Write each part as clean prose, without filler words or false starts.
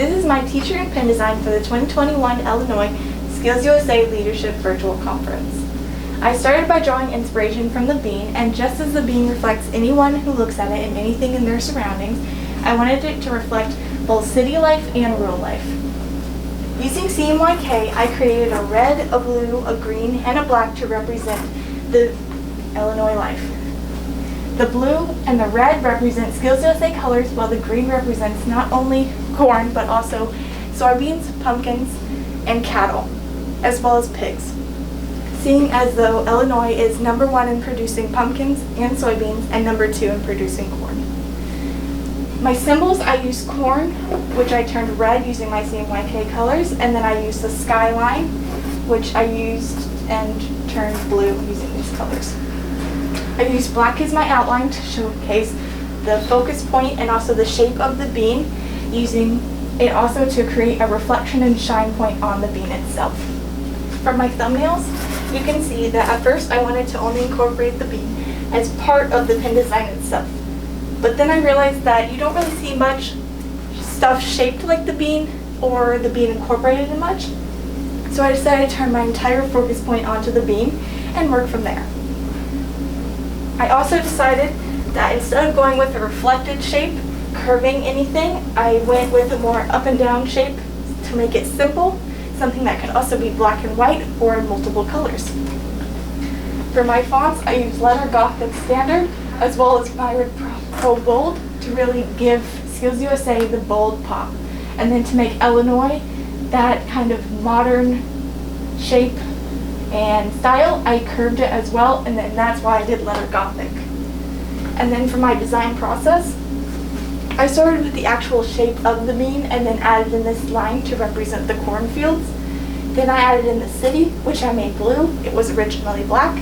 This is my teacher and pin design for the 2021 Illinois Skills USA Leadership Virtual Conference. I started by drawing inspiration from the bean, and just as the bean reflects anyone who looks at it and anything in their surroundings, I wanted it to reflect both city life and rural life. Using CMYK, I created a red, a blue, a green, and a black to represent the Illinois life. The blue and the red represent Skills USA colors, while the green represents not only corn, but also soybeans, pumpkins, and cattle, as well as pigs. Seeing as though Illinois is #1 in producing pumpkins and soybeans and #2 in producing corn. My symbols, I used corn, which I turned red using my CMYK colors, and then I used the skyline, which I used and turned blue using these colors. I used black as my outline to showcase the focus point and also the shape of the bean, using it also to create a reflection and shine point on the bean itself. For my thumbnails, you can see that at first I wanted to only incorporate the bean as part of the pin design itself. But then I realized that you don't really see much stuff shaped like the bean or the bean incorporated in much. So I decided to turn my entire focus point onto the bean and work from there. I also decided that instead of going with a reflected shape, curving anything, I went with a more up and down shape to make it simple, something that could also be black and white or in multiple colors. For my fonts, I used Letter Gothic Standard as well as Myriad Pro Bold to really give Skills USA the bold pop. And then to make Illinois that kind of modern shape and style, I curved it as well, and then that's why I did Letter Gothic. And then for my design process, I started with the actual shape of the bean and then added in this line to represent the cornfields. Then I added in the city, which I made blue. It was originally black.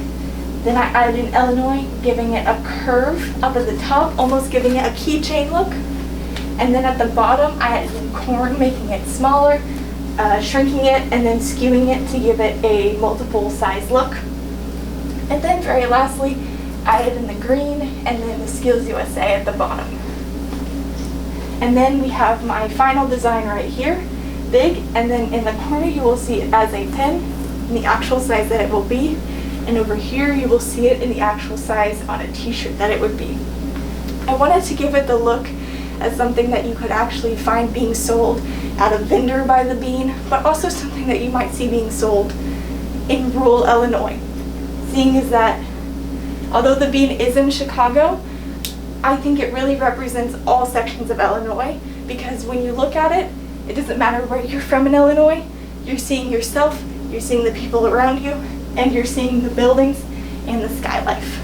Then I added in Illinois, giving it a curve up at the top, almost giving it a keychain look. And then at the bottom, I added in corn, making it smaller, shrinking it, and then skewing it to give it a multiple size look. And then very lastly, I added in the green and then the Skills USA at the bottom. And then we have my final design right here, big, and then in the corner you will see it as a pin in the actual size that it will be, and over here you will see it in the actual size on a t-shirt that it would be. I wanted to give it the look as something that you could actually find being sold at a vendor by the bean, but also something that you might see being sold in rural Illinois. Seeing as that although the bean is in Chicago, I think it really represents all sections of Illinois, because when you look at it, it doesn't matter where you're from in Illinois, you're seeing yourself, you're seeing the people around you, and you're seeing the buildings and the sky life.